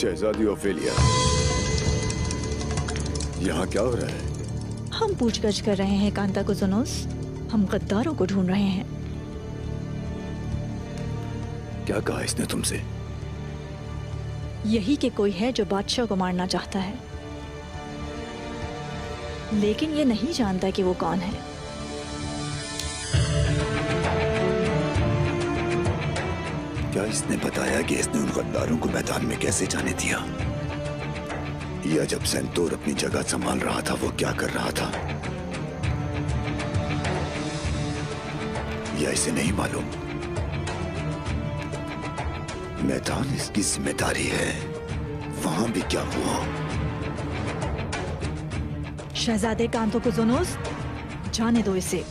शहजादी Ophelia, यहाँ क्या हो रहा है? हम पूछगछ कर रहे हैं कांता कुजुनोस। हम गद्दारों को ढूंढ रहे हैं। क्या कहा इसने तुमसे? यही कि कोई है जो बादशाह को मारना चाहता है, लेकिन ये नहीं जानता कि वो कौन है। क्या इसने बताया कि इसने उन गद्दारों को मैदान में कैसे जाने दिया? या जब सेंतोर अपनी जगह संभाल रहा था वो क्या कर रहा था? या इसे नहीं मालूम? मैदान इसकी जिम्मेदारी है। वहां भी क्या हुआ? शहजादे कांतो कुजुनोस, जाने दो इसे।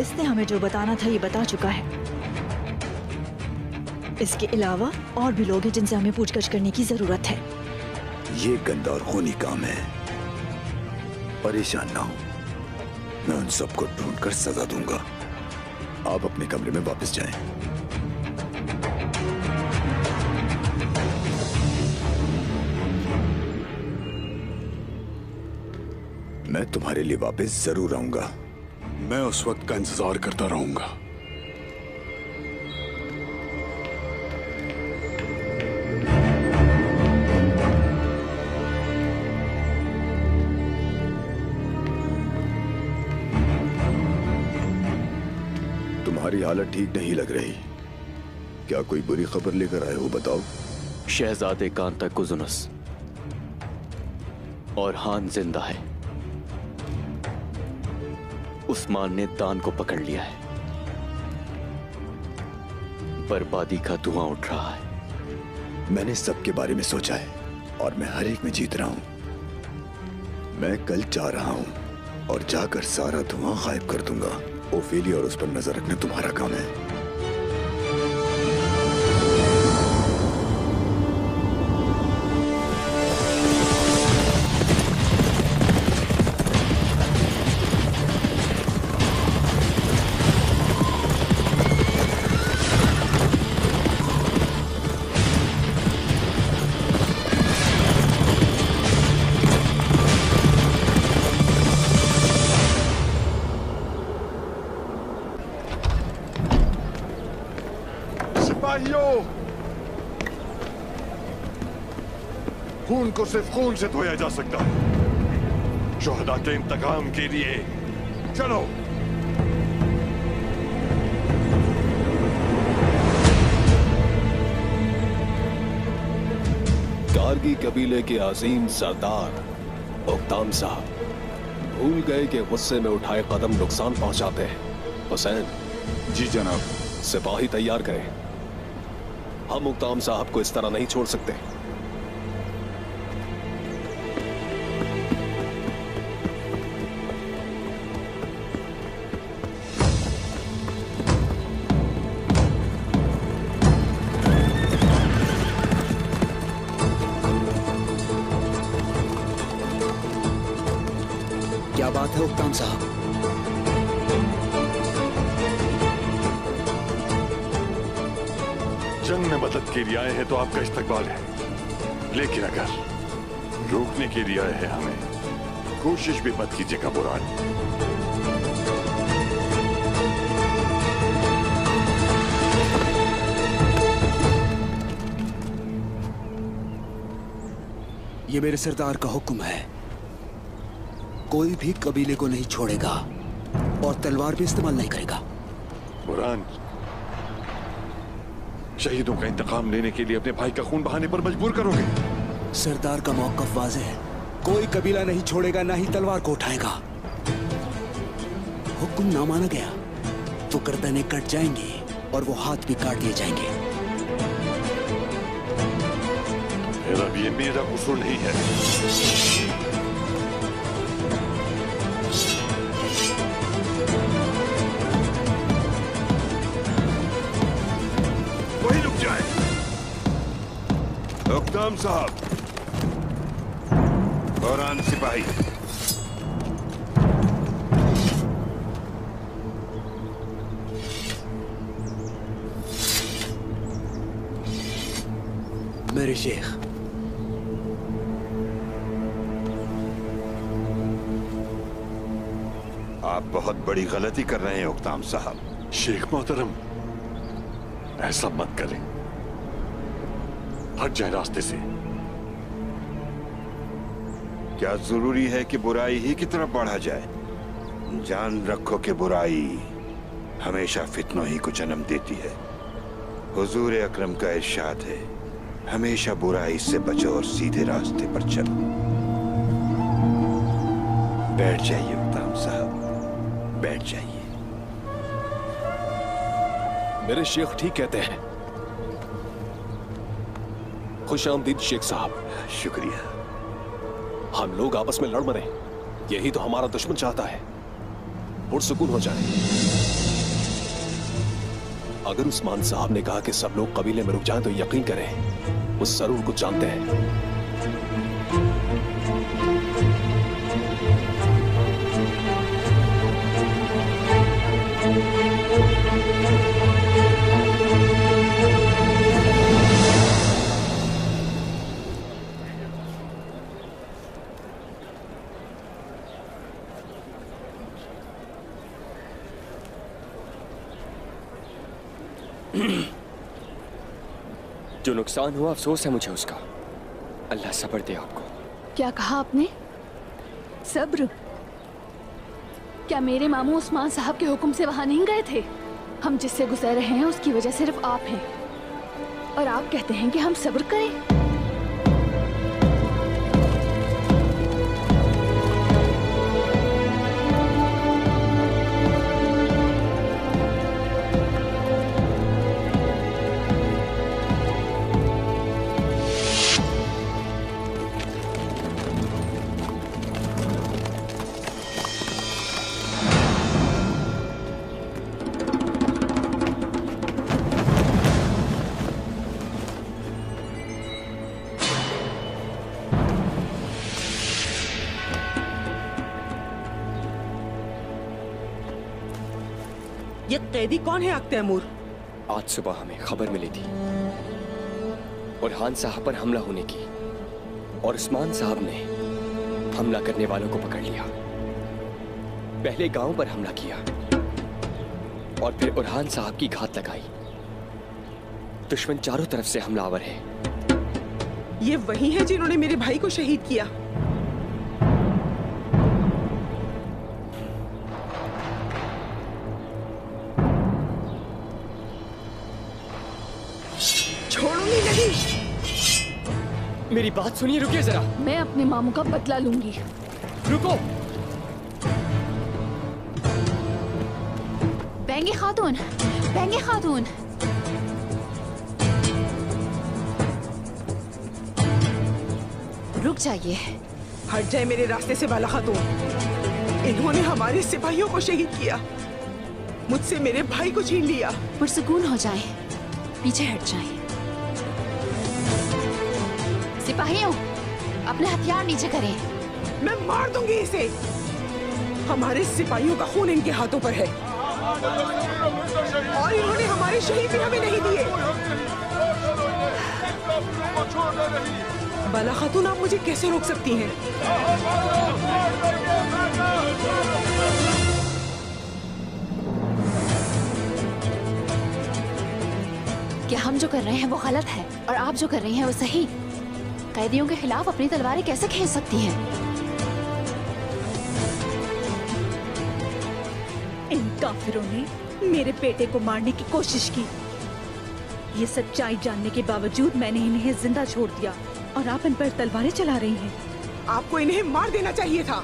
इसने हमें जो बताना था ये बता चुका है। इसके अलावा और भी लोग हैं जिनसे हमें पूछगछ करने की जरूरत है। ये गंदा और खूनी काम है। परेशान ना हो, मैं उन सबको ढूंढकर सजा दूंगा। आप अपने कमरे में वापस जाएं। मैं तुम्हारे लिए वापस जरूर आऊंगा। मैं उस वक्त का इंतजार करता रहूंगा। तुम्हारी हालत ठीक नहीं लग रही। क्या कोई बुरी खबर लेकर आए हो? बताओ। शहजादे कांता कुजुनस और हान जिंदा है। उस्मान ने दान को पकड़ लिया है। बर्बादी का धुआं उठ रहा है। मैंने सबके बारे में सोचा है और मैं हर एक में जीत रहा हूं। मैं कल जा रहा हूं और जाकर सारा धुआं गायब कर दूंगा। ओफेलिया और उस पर नजर रखना तुम्हारा काम है। खून को सिर्फ खून से धोया जा सकता है। शोहदा के इंतकाम के लिए चलो। कारगी कबीले के अजीम सरदार उक्ताम साहब भूल गए कि गुस्से में उठाए कदम नुकसान पहुंचाते हैं। हुसैन जी जनाब। सिपाही तैयार करें। हम उक्ताम साहब को इस तरह नहीं छोड़ सकते। क्या बात है उक्ताम साहब? जंग में मदद के लिए आए हैं तो आपका इस्तकबाल है, लेकिन अगर रोकने के लिए आए हैं हमें, कोशिश भी मत कीजिएगा बुरान। ये मेरे सरदार का हुक्म है। कोई भी कबीले को नहीं छोड़ेगा और तलवार भी इस्तेमाल नहीं करेगा। बुरान, शहीदों का इंतकाम लेने के लिए अपने भाई का खून बहाने पर मजबूर करोगे? सरदार का मौक़िफ़ वाज़ेह है। कोई कबीला नहीं छोड़ेगा, ना ही तलवार को उठाएगा। हुक्म ना माना गया तो गर्दनें कट जाएंगी और वो हाथ भी काट दिए जाएंगे। फिर अब ये मेरा कसूर नहीं है। वही रुक जाए। उक्ताम साहब, फौरान सिपाही। मेरे शेख। आप बहुत बड़ी गलती कर रहे हैं उक्ताम साहब। शेख मोहतरम, ऐसा मत करें, हट जाए रास्ते से। क्या जरूरी है कि बुराई ही की तरफ बढ़ा जाए? जान रखो कि बुराई हमेशा फितनों ही को जन्म देती है। हुजूर अकरम का इरशाद है, हमेशा बुराई से बचो और सीधे रास्ते पर चलो। बैठ जाइए उक्ताम साहब, बैठ जाइए। मेरे शेख ठीक कहते हैं। खुश आमदीद शेख साहब। शुक्रिया। हम लोग आपस में लड़ मरे, यही तो हमारा दुश्मन चाहता है। पुरसुकून हो जाए। अगर उस्मान साहब ने कहा कि सब लोग कबीले में रुक जाएं तो यकीन करें, वो जरूर कुछ जानते हैं। जो नुकसान हुआ अफसोस है मुझे उसका। अल्लाह सब्र दे आपको। क्या कहा आपने? सब्र? क्या मेरे मामू उस्मान साहब के हुक्म से वहां नहीं गए थे? हम जिससे गुजर रहे हैं उसकी वजह सिर्फ आप हैं, और आप कहते हैं कि हम सब्र करें। ये कैदी कौन है तैमूर? आज सुबह हमें खबर मिली थी बुरहान साहब पर हमला होने की, और उस्मान साहब ने हमला करने वालों को पकड़ लिया। पहले गांव पर हमला किया और फिर बुरहान साहब की घात लगाई। दुश्मन चारों तरफ से हमलावर है। ये वही है जिन्होंने मेरे भाई को शहीद किया। छोड़ूंगी नहीं। मेरी बात सुनिए, रुकिए जरा। मैं अपने मामू का बदला लूंगी। रुको। बेंगी खातून, बेंगी खातून। रुक जाइए। हट जाए मेरे रास्ते से बाला खातून। इन्होंने हमारे सिपाहियों को शहीद किया, मुझसे मेरे भाई को छीन लिया। पुरसुकून हो जाए, पीछे हट जाए। सिपाहियों, अपने हथियार नीचे करें। मैं मार दूंगी इसे। हमारे सिपाहियों का खून इनके हाथों पर है, और इन्होंने हमारे शहीद भी हमें नहीं दिए। बाला खातून, आप मुझे कैसे रोक सकती हैं? क्या हम जो कर रहे हैं वो गलत है और आप जो कर रही हैं वो सही? कैदियों के खिलाफ अपनी तलवारें कैसे खींच सकती हैं? इन काफिरों ने मेरे बेटे को मारने की कोशिश की। ये सच्चाई जानने के बावजूद मैंने इन्हें जिंदा छोड़ दिया, और आप इन पर तलवारें चला रही हैं। आपको इन्हें मार देना चाहिए था।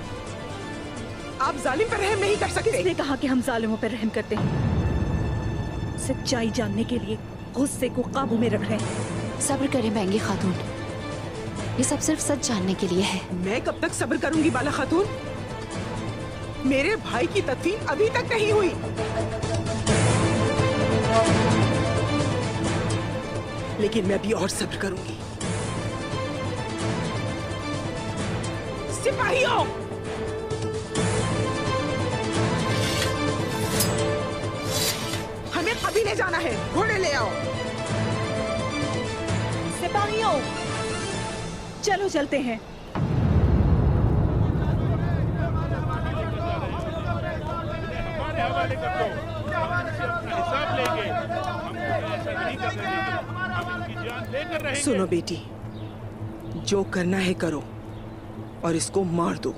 आप जालिम पर रहम नहीं कर सकते। किसने कहा कि हम जालिमों पर रहम करते हैं? सच्चाई जानने के लिए गुस्से को काबू में रख रहे हैं। सब्र करें बेंगी खातून, ये सब सिर्फ सच जानने के लिए है। मैं कब तक सब्र करूंगी बाला खातून? मेरे भाई की तदफीन अभी तक नहीं हुई। लेकिन मैं भी और सब्र करूंगी। सिपाहियों, हमें कबीले जाना है। घोड़े ले आओ। सिपाहियों, जाओ। चलो चलते हैं। सुनो बेटी, जो करना है करो और इसको मार दो।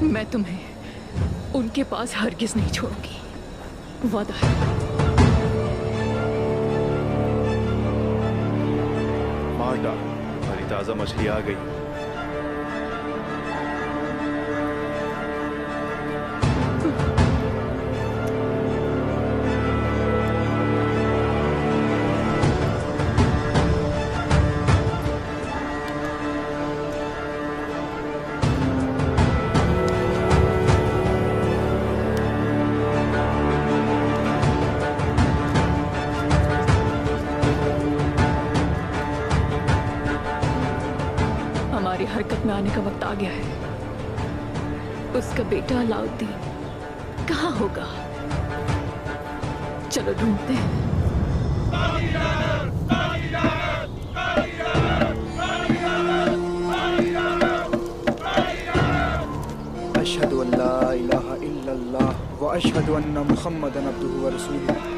मैं तुम्हें उनके पास हरगिज नहीं छोड़ूंगी, वादा है। मार डाल, हमारी ताजा मछली आ गई। हमारी हरकत में आने का वक्त आ गया है। उसका बेटा अलाउद्दीन कहाँ होगा? चलो ढूंढते हैं। अशहदु अल्ला इलाहा इल्लल्लाह व अशहदु अन्ना मुहम्मदन अब्दुहु व रसूलुहु।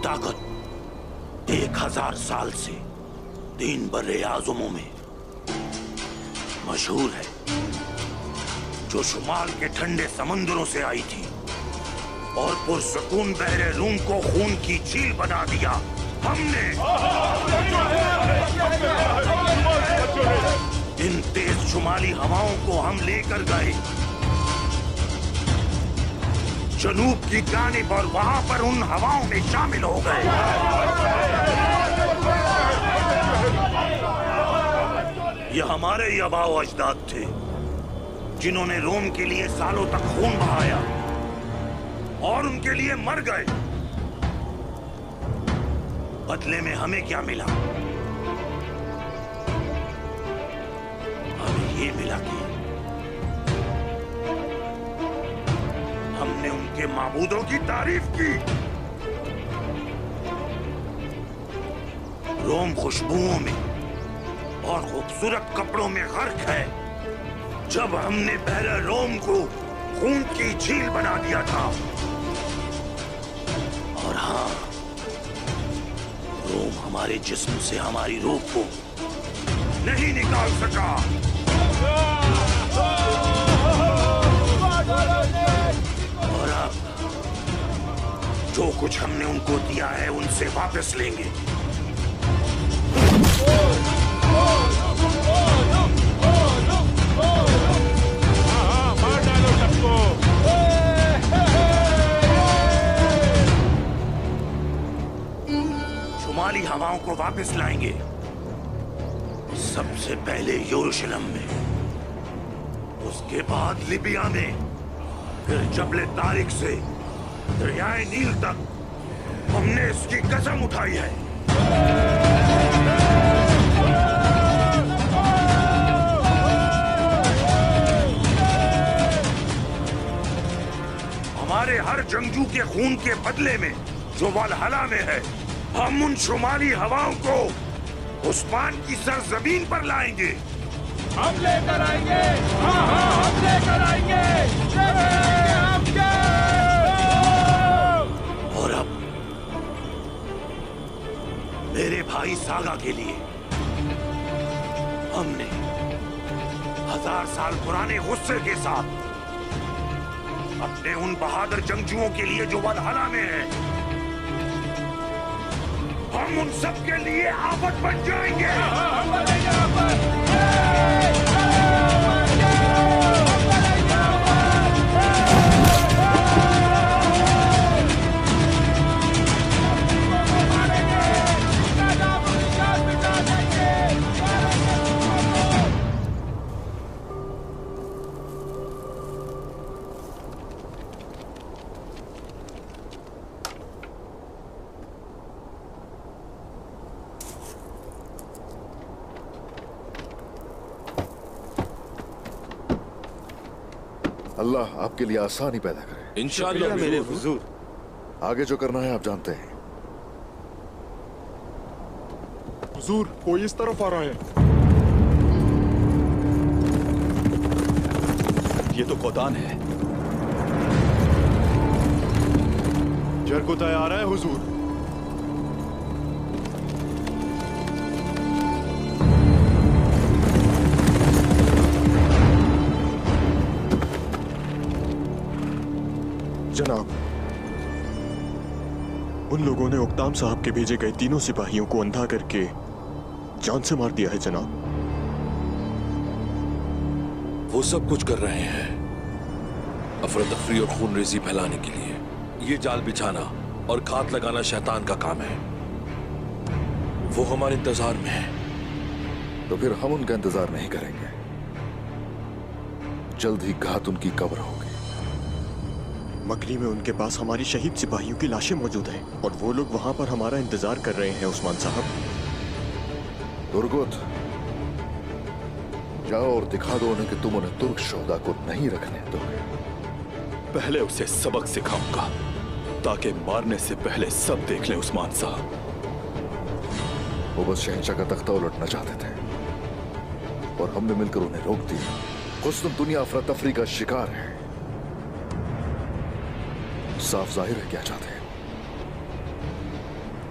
ताकत 1000 साल से 3 बर्रे आज़मों में मशहूर है, जो शुमाल के ठंडे समंदरों से आई थी और पुरसकून बहरे रूम को खून की झील बना दिया। हमने इन तेज शुमाली हवाओं को हम लेकर गए जनूब की जानिब और वहां पर उन हवाओं में शामिल हो गए। ये हमारे ही आबाओ अजदाद थे जिन्होंने रोम के लिए सालों तक खून बहाया और उनके लिए मर गए। बदले में हमें क्या मिला? हमें ये मिला कि हमने उनके माबूदों की तारीफ की। रोम खुशबुओं में और खूबसूरत कपड़ों में गर्क है। जब हमने बहरे रोम को खून की झील बना दिया था, और हाँ, रोम हमारे जिस्म से हमारी रूह को नहीं निकाल सका। और अब जो कुछ हमने उनको दिया है उनसे वापस लेंगे। मार डालो सबको। शुमाली हवाओं को वापस लाएंगे, सबसे पहले यरूशलेम में, उसके बाद लिबिया में, फिर जबले तारिक से दरियाए नील तक। हमने इसकी कसम उठाई है। हमारे हर जंगजू के खून के बदले में जो वल्हला में है, हम उन शुमाली हवाओं को उस्मान की सरजमीन पर लाएंगे। हम लेकर आएंगे। हाँ हाँ, हम लेकर आएंगे। और अब मेरे भाई सागा के लिए हमने 1000 साल पुराने गुस्से के साथ अपने उन बहादुर जंगजुओं के लिए जो वल्हला में है, हम उन सब के लिए आफत बन जाएंगे। हम बनेंगे आफत। अल्लाह आपके लिए आसानी पैदा करे। इंशाअल्लाह मेरे हुजूर। आगे जो करना है आप जानते हैं। हुजूर, कोई इस तरफ आ रहा है। ये तो कोदान है। जरकुताय आ रहा है हुजूर। जनाब, उन लोगों ने उक्ताम साहब के भेजे गए तीनों सिपाहियों को अंधा करके जान से मार दिया है जनाब। वो सब कुछ कर रहे हैं अफरा तफरी और खून रेजी फैलाने के लिए। ये जाल बिछाना और घात लगाना शैतान का काम है। वो हमारे इंतजार में है। तो फिर हम उनका इंतजार नहीं करेंगे। जल्द ही घात उनकी कब्र होगी। मकली में उनके पास हमारी शहीद सिपाहियों की लाशें मौजूद हैं और वो लोग वहां पर हमारा इंतजार कर रहे हैं उस्मान साहब। तुर्गुत, जाओ और दिखा दो उन्हें कि तुम उन्हें तुर्क शोहदा को नहीं रखने दोगे। पहले उसे सबक सिखाऊंगा ताकि मारने से पहले सब देख ले उस्मान साहब। वो बस शहंशाह का तख्ता उलटना चाहते थे और हमने मिलकर उन्हें रोक दिया। कुछ दुनिया अफरा तफरी का शिकार है। साफ जाहिर है क्या चाहते हैं।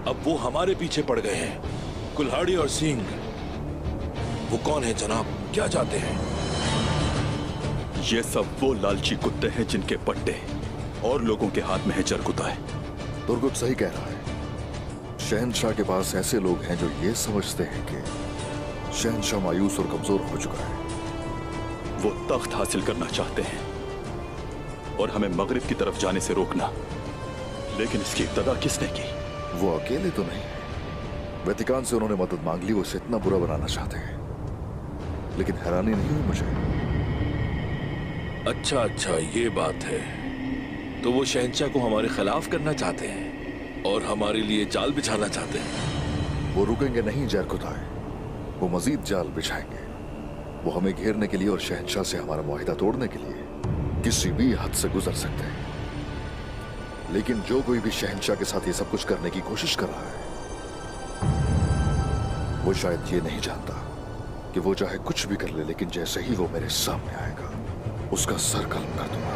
अब वो हमारे पीछे पड़ गए हैं। कुल्हाड़ी और सींग, वो कौन है जनाब? क्या चाहते हैं? ये सब वो लालची कुत्ते हैं जिनके पट्टे और लोगों के हाथ में है जरकुताय। तुर्गुत सही कह रहा है। शहंशाह के पास ऐसे लोग हैं जो ये समझते हैं कि शहंशाह मायूस और कमजोर हो चुका है। वो तख्त हासिल करना चाहते हैं और हमें मगरिब की तरफ जाने से रोकना। लेकिन इसकी इब्तदा किसने की? वो अकेले तो नहीं। वेतिकान से उन्होंने मदद मांग ली। वो इसे इतना बुरा बनाना चाहते हैं। लेकिन हैरानी नहीं हुई मुझे। अच्छा, ये बात है। तो वो शहंशाह को हमारे खिलाफ करना चाहते हैं और हमारे लिए जाल बिछाना चाहते हैं। वो रुकेंगे नहीं जरकुताय। वो मजीद जाल बिछाएंगे। वो हमें घेरने के लिए और शहंशाह से हमारा मुआहिदा तोड़ने के लिए किसी भी हद से गुजर सकते हैं। लेकिन जो कोई भी शहंशाह के साथ ये सब कुछ करने की कोशिश कर रहा है, वो शायद ये नहीं जानता कि वो चाहे कुछ भी कर ले, लेकिन जैसे ही वो मेरे सामने आएगा उसका सर कलम कर दूंगा।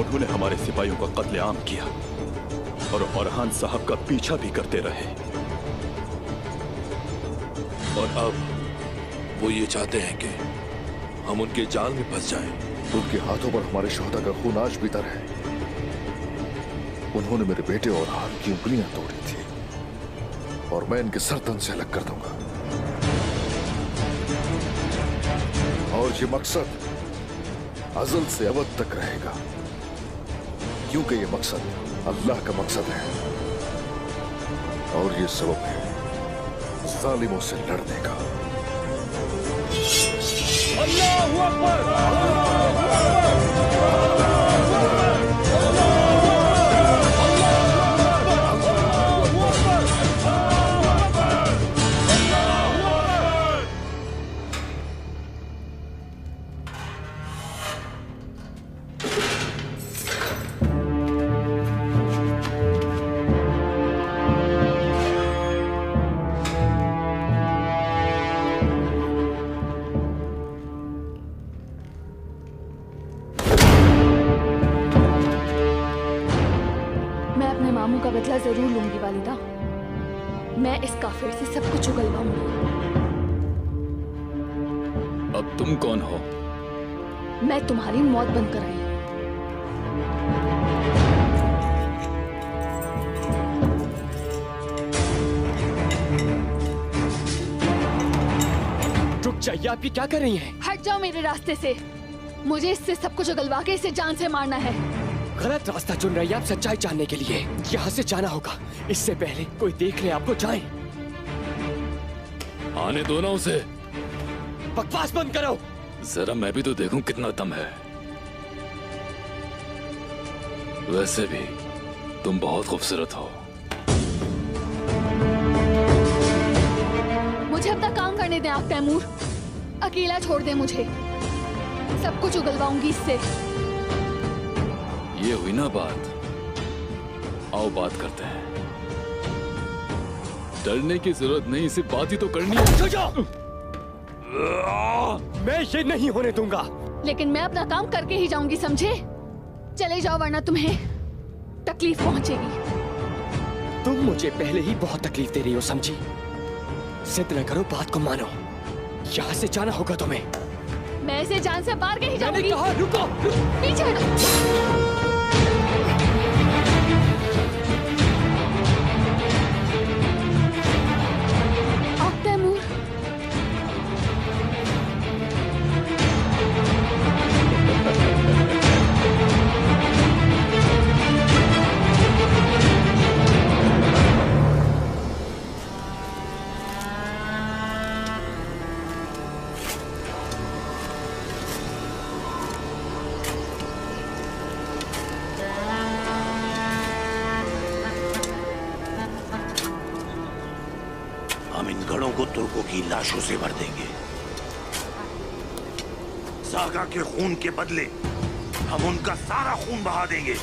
उन्होंने हमारे सिपाहियों का कत्लेआम किया और औरहान साहब का पीछा भी करते रहे। और अब वो ये चाहते हैं कि हम उनके जाल में फंस जाएं। उनके हाथों पर हमारे शोहदा का खून आज भी तर है। उन्होंने मेरे बेटे और हाथ की उंगलियां तोड़ी थी और मैं इनके सरतन से अलग कर दूंगा। और ये मकसद अज़ल से अबद तक रहेगा, क्योंकि ये मकसद अल्लाह का मकसद है और ये सबब है जालिमों से लड़ने का। अल्लाहू अकबर। बदला जरूर लूंगी वालिदा। मैं इस काफिर से सब कुछ उगलवाऊंगी। अब तुम कौन हो? मैं तुम्हारी मौत बनकर आई हूं। रुक जाइए, आप ये क्या कर रही हैं? हट जाओ मेरे रास्ते से। मुझे इससे सब कुछ उगलवा के इसे जान से मारना है। गलत रास्ता चुन रही है आप सच्चाई जानने के लिए। यहाँ से जाना होगा, इससे पहले कोई देख ले आपको। जाएं। आने दो ना उसे। बकवास बंद करो। जरा मैं भी तो देखूं कितना दम है। वैसे भी तुम बहुत खूबसूरत हो। मुझे अपना काम करने दें आप तैमूर। अकेला छोड़ दें मुझे। सब कुछ उगलवाऊंगी इससे। ये हुई ना बात, आओ बात करते हैं। डरने की जरूरत नहीं, सिर्फ बात ही तो करनी है। मैं ये नहीं होने दूंगा। लेकिन मैं अपना काम करके ही जाऊंगी, समझे? चले जाओ वरना तुम्हें तकलीफ पहुंचेगी। तुम मुझे पहले ही बहुत तकलीफ दे रही हो, समझी? जिद न करो, बात को मानो। यहाँ से जाना होगा तुम्हें। मैं इसे जान से मार के ही जाऊंगी। मैंने कहा रुको। पीछे हटो। तुर्कों की लाशों से भर देंगे। सागा के खून के बदले हम उनका सारा खून बहा देंगे।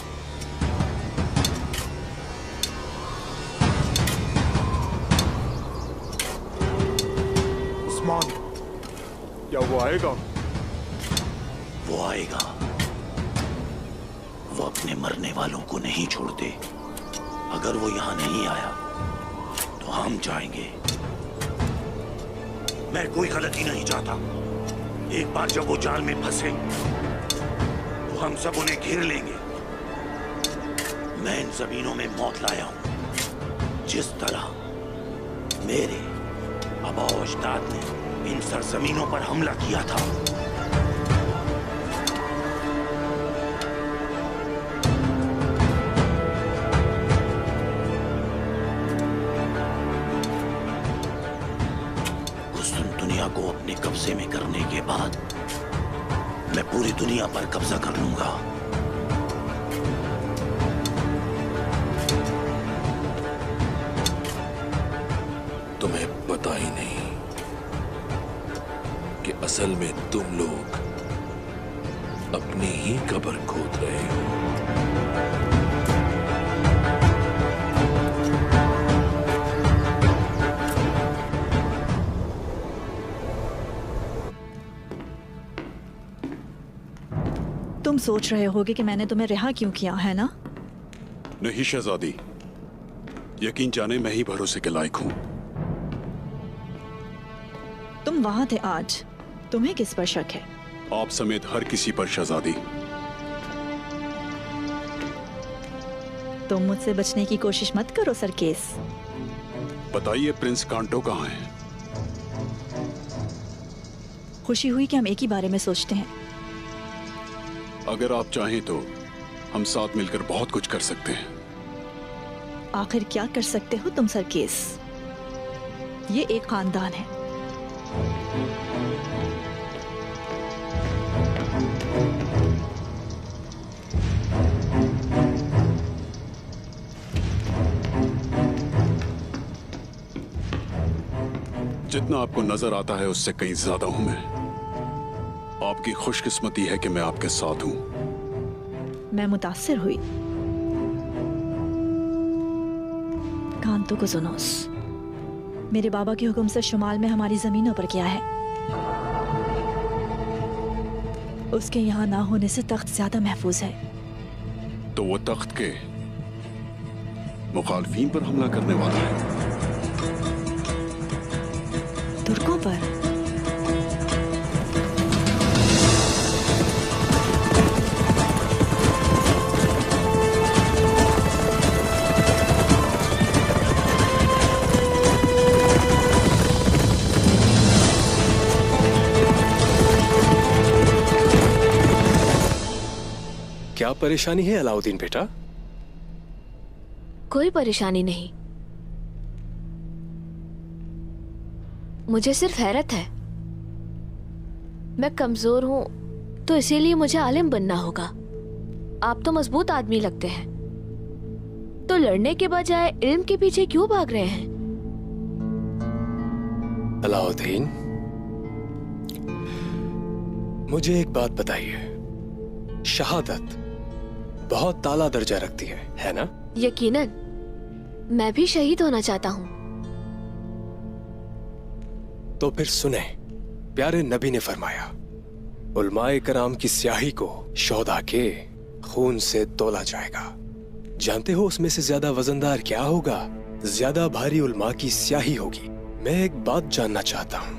उस्मान, क्या वो आएगा? वो आएगा। वो अपने मरने वालों को नहीं छोड़ते। अगर वो यहां नहीं आया तो हम जाएंगे। मैं कोई गलती नहीं चाहता। एक बार जब वो जाल में फंसे तो हम सब उन्हें घेर लेंगे। मैं इन जमीनों में मौत लाया हूं, जिस तरह मेरे आबा-ओ अजदाद ने इन सरजमीनों पर हमला किया था। को अपने कब्जे में करने के बाद मैं पूरी दुनिया पर कब्जा कर लूंगा। तुम्हें पता ही नहीं कि असल में तुम लोग अपनी ही कब्र खोद रहे हो। तुम सोच रहे होगे कि मैंने तुम्हें रिहा क्यों किया, है ना? नहीं शहजादी, यकीन जाने मैं ही भरोसे के लायक हूं। तुम वहां थे आज, तुम्हें किस पर शक है? आप समेत हर किसी पर शहजादी। तुम मुझसे बचने की कोशिश मत करो सरकेस। बताइए प्रिंस कांटो कहाँ है? खुशी हुई कि हम एक ही बारे में सोचते हैं। अगर आप चाहें तो हम साथ मिलकर बहुत कुछ कर सकते हैं। आखिर क्या कर सकते हो तुम सरकेस? ये एक खानदान है। जितना आपको नजर आता है उससे कहीं ज्यादा हूं मैं। आपकी खुशकिस्मती है कि मैं आपके साथ हूं। मैं मुतासिर हुई। कांतो को सुनोस, मेरे बाबा के हुक्म से शुमाल में हमारी जमीनों पर क्या है? उसके यहाँ ना होने से तख्त ज्यादा महफूज है। तो वो तख्त के मुखालफीन पर हमला करने वाला है। तुर्कों पर? क्या परेशानी है अलाउद्दीन बेटा? कोई परेशानी नहीं, मुझे सिर्फ हैरत है। मैं कमजोर हूं तो इसीलिए मुझे आलिम बनना होगा। आप तो मजबूत आदमी लगते हैं, तो लड़ने के बजाय इल्म के पीछे क्यों भाग रहे हैं? अलाउद्दीन, मुझे एक बात बताइए, शहादत बहुत ताला दर्जा रखती है ना? यकीनन, मैं भी शहीद होना चाहता हूँ। तो फिर सुने, प्यारे नबी ने फरमाया, उलमाए कराम की स्याही को शोधा के खून से तोला जाएगा। जानते हो उसमें से ज्यादा वजनदार क्या होगा? ज्यादा भारी उलमा की स्याही होगी। मैं एक बात जानना चाहता हूँ,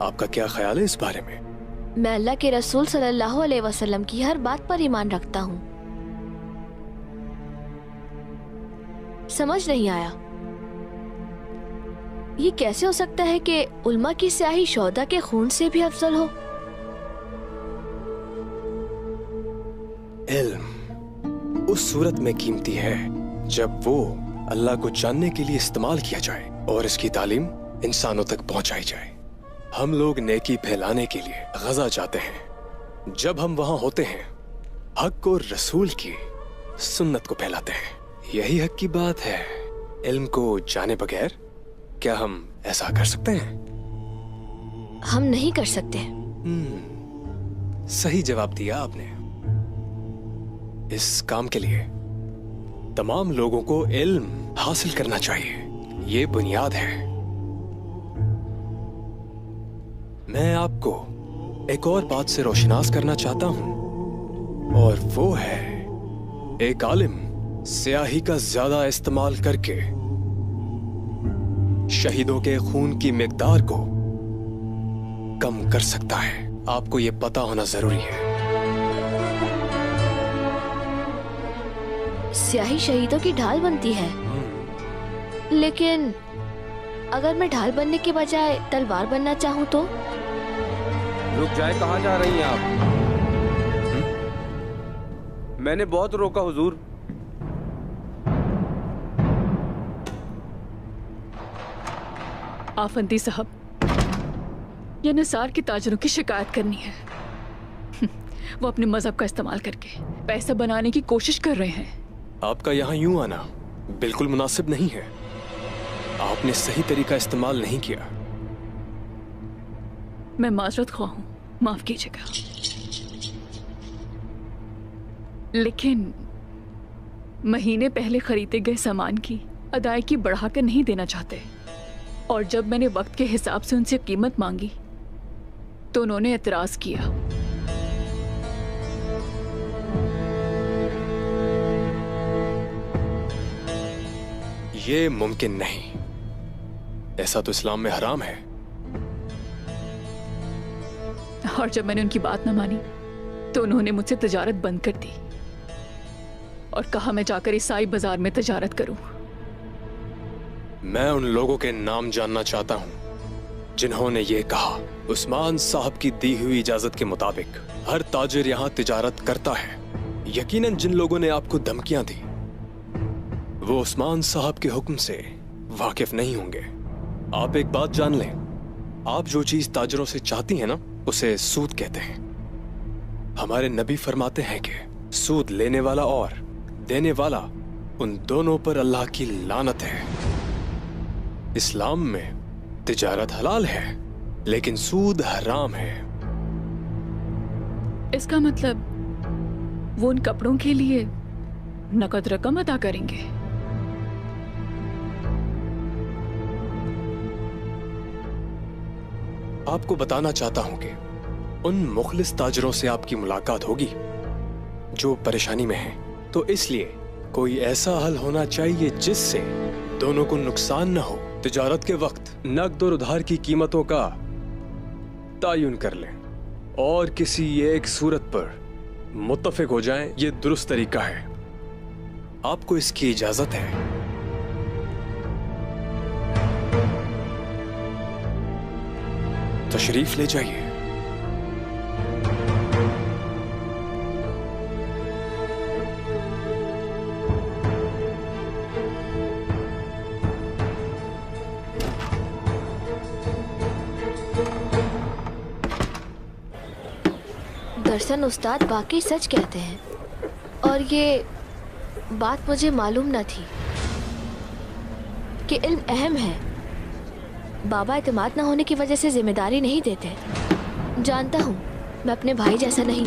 आपका क्या ख्याल है इस बारे में? मैं अल्लाह के रसूल सल्लल्लाहु अलैहि वसल्लम की हर बात पर ईमान रखता हूँ। समझ नहीं आया, ये कैसे हो सकता है कि उल्मा की स्याही शोहदा के खून से भी अफजल हो? इल्म उस सूरत में कीमती है जब वो अल्लाह को जानने के लिए इस्तेमाल किया जाए और इसकी तालीम इंसानों तक पहुंचाई जाए। हम लोग नेकी फैलाने के लिए गजा जाते हैं। जब हम वहां होते हैं, हक और रसूल की सुन्नत को फैलाते हैं। यही हक की बात है। इल्म को जाने बगैर क्या हम ऐसा कर सकते हैं? हम नहीं कर सकते। सही जवाब दिया आपने। इस काम के लिए तमाम लोगों को इल्म हासिल करना चाहिए, ये बुनियाद है। मैं आपको एक और बात से रोशनास करना चाहता हूं, और वो है एक आलिम स्याही का ज्यादा इस्तेमाल करके शहीदों के खून की मिकदार को कम कर सकता है। आपको ये पता होना जरूरी है। स्याही शहीदों की ढाल बनती है, लेकिन अगर मैं ढाल बनने के बजाय तलवार बनना चाहूँ तो? रुक जाए, कहाँ जा रही हैं आप? मैंने बहुत रोका हुजूर। आफंदी साहब, ये निसार के ताजरों की शिकायत करनी है। वो अपने मजहब का इस्तेमाल करके पैसा बनाने की कोशिश कर रहे हैं। आपका यहाँ यूं आना बिल्कुल मुनासिब नहीं है। आपने सही तरीका इस्तेमाल नहीं किया। मैं माजरत ख्वाह हूं, माफ कीजिएगा। लेकिन महीने पहले खरीदे गए सामान की अदायगी बढ़ाकर नहीं देना चाहते, और जब मैंने वक्त के हिसाब से उनसे कीमत मांगी तो उन्होंने एतराज किया। ये मुमकिन नहीं, ऐसा तो इस्लाम में हराम है। और जब मैंने उनकी बात न मानी तो उन्होंने मुझसे तजारत बंद कर दी और कहा मैं जाकर ईसाई बाजार में तजारत करूं। मैं उन लोगों के नाम जानना चाहता हूं जिन्होंने ये कहा। उस्मान साहब की दी हुई इजाजत के मुताबिक हर ताजिर यहाँ तिजारत करता है। यकीनन जिन लोगों ने आपको धमकियां दी वो उस्मान साहब के हुक्म से वाकिफ नहीं होंगे। आप एक बात जान लें, आप जो चीज ताजिरों से चाहती हैं ना, उसे सूद कहते हैं। हमारे नबी फरमाते हैं कि सूद लेने वाला और देने वाला, उन दोनों पर अल्लाह की लानत है। इस्लाम में तिजारत हलाल है, लेकिन सूद हराम है। इसका मतलब वो उन कपड़ों के लिए नकद रकम अदा करेंगे। आपको बताना चाहता हूं कि उन मुखलिस ताजरों से आपकी मुलाकात होगी जो परेशानी में हैं। तो इसलिए कोई ऐसा हल होना चाहिए जिससे दोनों को नुकसान न हो। तिजारत के वक्त नकद और उधार की कीमतों का तायुन कर लें और किसी एक सूरत पर मुत्तफिक हो जाएं। ये दुरुस्त तरीका है। आपको इसकी इजाजत है। तशरीफ ले जाइए। दरअसल उस्ताद वाकई सच कहते हैं, और ये बात मुझे मालूम न थी कि इल्म अहम है। बाबा एतमाद न होने की वजह से जिम्मेदारी नहीं देते। जानता हूँ मैं अपने भाई जैसा नहीं।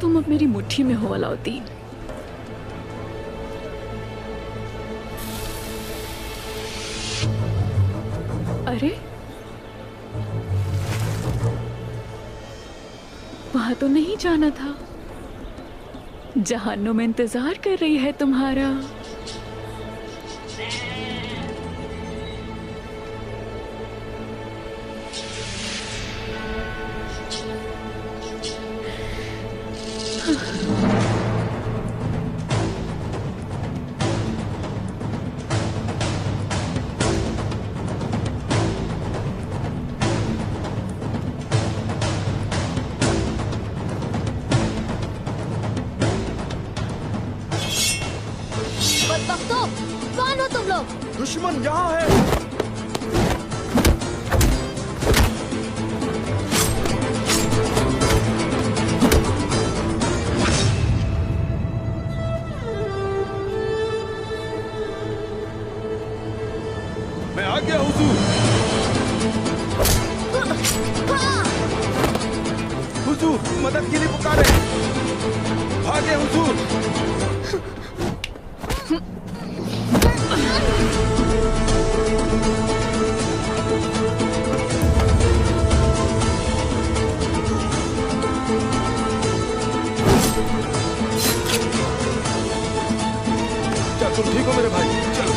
तुम अब मेरी मुट्ठी में हो अलाउद्दीन। अरे वहां तो नहीं जाना था। जहान्नुम इंतजार कर रही है तुम्हारा। बदबख्तों, कौन हो तुम लोग? दुश्मन यहाँ है। मैं आ गया हुजूर। हुजूर मदद के लिए पुकारे। भागे हुजूर। क्या तुम ठीक हो मेरे भाई? चलो।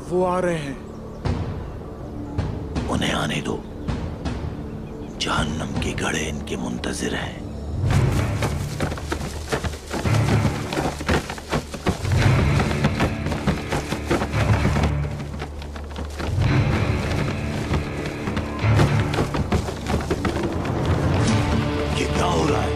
वो आ रहे हैं। उन्हें आने दो। जहन्नम के घड़े इनके मुंतजिर हैं। ये क्या हो रहा है?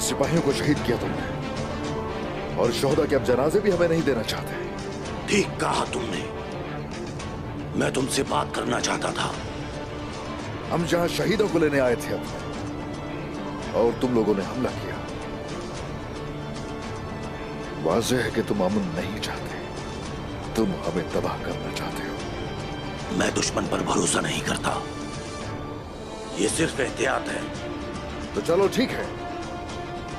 सिपाहियों को शहीद किया तुमने, और शोहदा के अब जनाजे भी हमें नहीं देना चाहते। ठीक कहा तुमने। मैं तुमसे बात करना चाहता था। हम जहां शहीदों को लेने आए थे अपने, और तुम लोगों ने हमला किया। वाज़ेह है कि तुम अमन नहीं चाहते, तुम हमें तबाह करना चाहते हो। मैं दुश्मन पर भरोसा नहीं करता, ये सिर्फ एहतियात है। तो चलो ठीक है,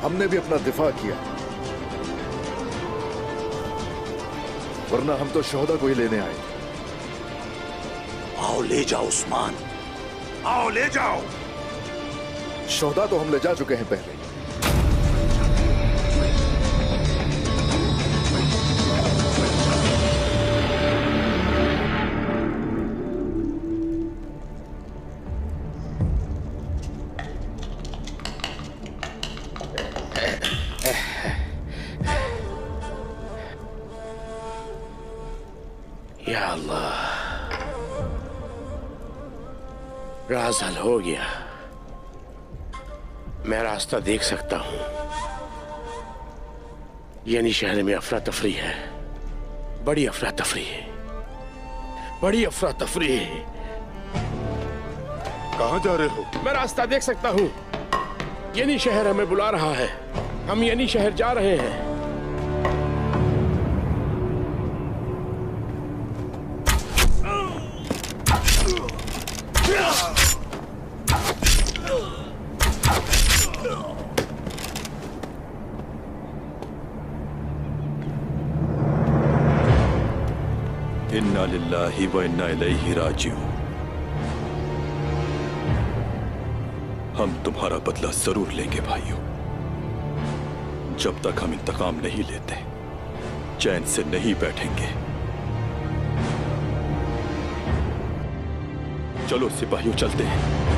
हमने भी अपना दिफा किया, वरना हम तो शोहदा को ही लेने आए। आओ ले जाओ उस्मान, आओ ले जाओ। शोहदा तो हम ले जा चुके हैं पहले। या अल्लाह, राज हल हो गया। मैं रास्ता देख सकता हूं। यानी शहर में अफरा तफरी है, बड़ी अफरा तफरी है, बड़ी अफरा तफरी है। कहां जा रहे हो? मैं रास्ता देख सकता हूं। यानी शहर हमें बुला रहा है, हम यानी शहर जा रहे हैं। इन्ना लिल्लाहि व इन्ना इलैहि राजिऊन। हम तुम्हारा बदला जरूर लेंगे भाइयों। जब तक हम इंतकाम नहीं लेते, चैन से नहीं बैठेंगे। चलो सिपाहियों, चलते हैं।